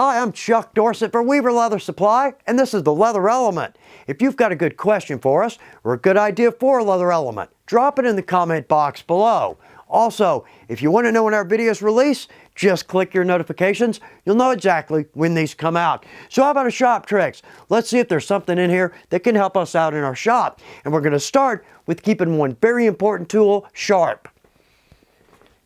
Hi, I'm Chuck Dorsett for Weaver Leather Supply, and this is the Leather Element. If you've got a good question for us or a good idea for a leather element, drop it in the comment box below. Also, if you want to know when our videos release, just click your notifications. You'll know exactly when these come out. So how about a shop tricks? Let's see if there's something in here that can help us out in our shop. And we're going to start with keeping one very important tool sharp.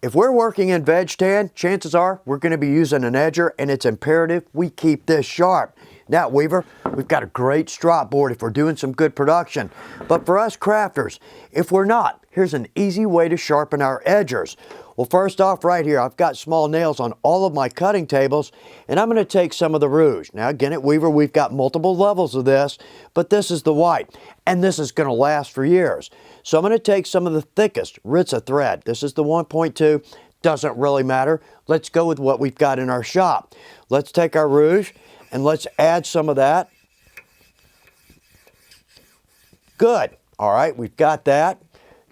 If we're working in veg tan, chances are we're going to be using an edger, and it's imperative we keep this sharp. Now, Weaver, we've got a great strop board if we're doing some good production. But for us crafters, if we're not, here's an easy way to sharpen our edgers. Well, first off, right here, I've got small nails on all of my cutting tables, and I'm going to take some of the rouge. Now, again, at Weaver, we've got multiple levels of this, but this is the white, and this is going to last for years. So I'm going to take some of the thickest Ritza thread. This is the 1.2. Doesn't really matter. Let's go with what we've got in our shop. Let's take our rouge, and let's add some of that. Good. All right, we've got that.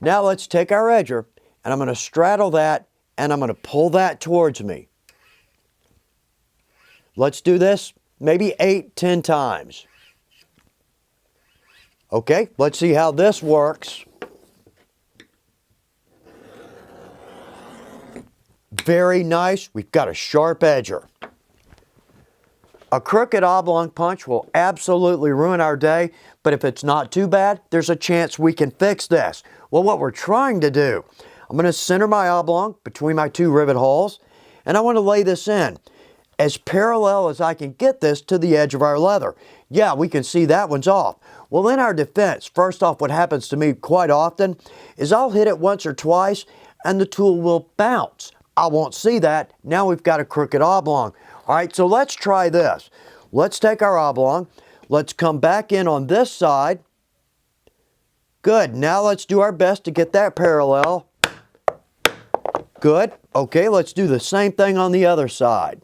Now let's take our edger, and I'm going to straddle that, and I'm going to pull that towards me. Let's do this maybe 8-10 times. Okay, let's see how this works. Very nice. We've got a sharp edger. A crooked oblong punch will absolutely ruin our day, but if it's not too bad, there's a chance we can fix this. Well, what we're trying to do, I'm going to center my oblong between my two rivet holes, and I want to lay this in as parallel as I can get this to the edge of our leather. Yeah, we can see that one's off. Well, in our defense, first off, what happens to me quite often is I'll hit it once or twice, and the tool will bounce. I won't see that. Now we've got a crooked oblong. All right, so let's try this. Let's take our oblong. Let's come back in on this side. Good. Now let's do our best to get that parallel. Good. Okay, let's do the same thing on the other side.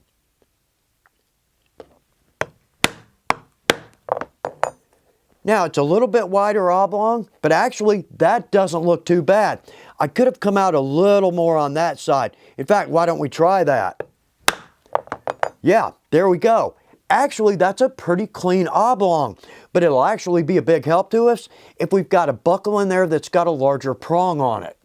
Now, it's a little bit wider oblong, but actually, that doesn't look too bad. I could have come out a little more on that side. In fact, why don't we try that? Yeah, there we go. Actually, that's a pretty clean oblong, but it'll actually be a big help to us if we've got a buckle in there that's got a larger prong on it.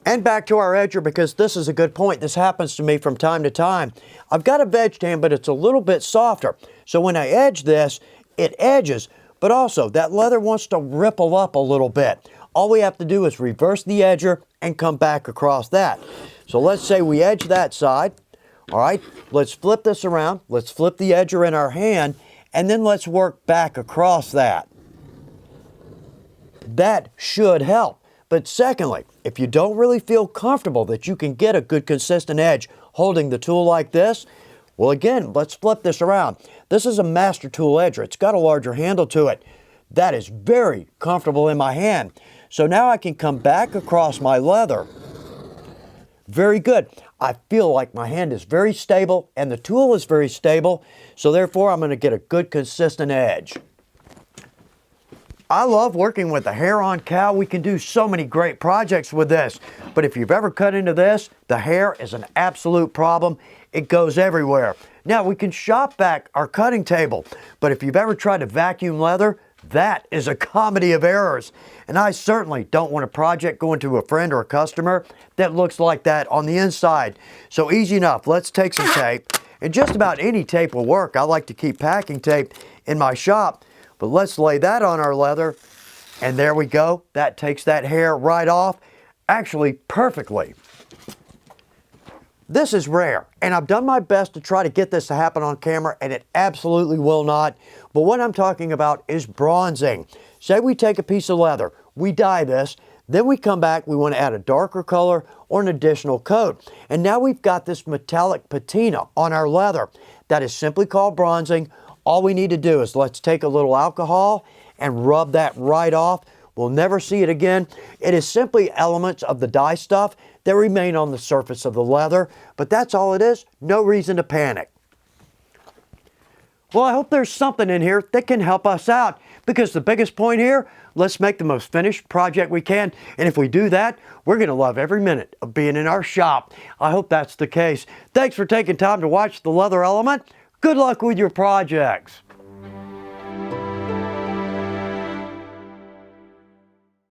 And back to our edger, because this is a good point. This happens to me from time to time. I've got a veg tan, but it's a little bit softer. So when I edge this, it edges, but also that leather wants to ripple up a little bit. All we have to do is reverse the edger and come back across that. So let's say we edge that side. All right, let's flip this around. Let's flip the edger in our hand, and then let's work back across that. That should help. But secondly, if you don't really feel comfortable that you can get a good consistent edge holding the tool like this, well, again, let's flip this around. This is a master tool edger. It's got a larger handle to it. That is very comfortable in my hand. So now I can come back across my leather. Very good. I feel like my hand is very stable and the tool is very stable. So therefore, I'm going to get a good consistent edge. I love working with the hair on cow. We can do so many great projects with this. But if you've ever cut into this, the hair is an absolute problem. It goes everywhere. Now, we can shop vac our cutting table, but if you've ever tried to vacuum leather, that is a comedy of errors. And I certainly don't want a project going to a friend or a customer that looks like that on the inside. So easy enough. Let's take some tape. And just about any tape will work. I like to keep packing tape in my shop. But let's lay that on our leather. And there we go. That takes that hair right off. Actually, perfectly. This is rare, and I've done my best to try to get this to happen on camera, and it absolutely will not. But what I'm talking about is bronzing. Say we take a piece of leather, we dye this, then we come back, we want to add a darker color or an additional coat. And now we've got this metallic patina on our leather. That is simply called bronzing. All we need to do is let's take a little alcohol and rub that right off. We'll never see it again. It is simply elements of the dye stuff that remain on the surface of the leather, but that's all it is. No reason to panic. Well, I hope there's something in here that can help us out, because the biggest point here, let's make the most finished project we can. And if we do that, we're going to love every minute of being in our shop. I hope that's the case. Thanks for taking time to watch The Leather Element. Good luck with your projects.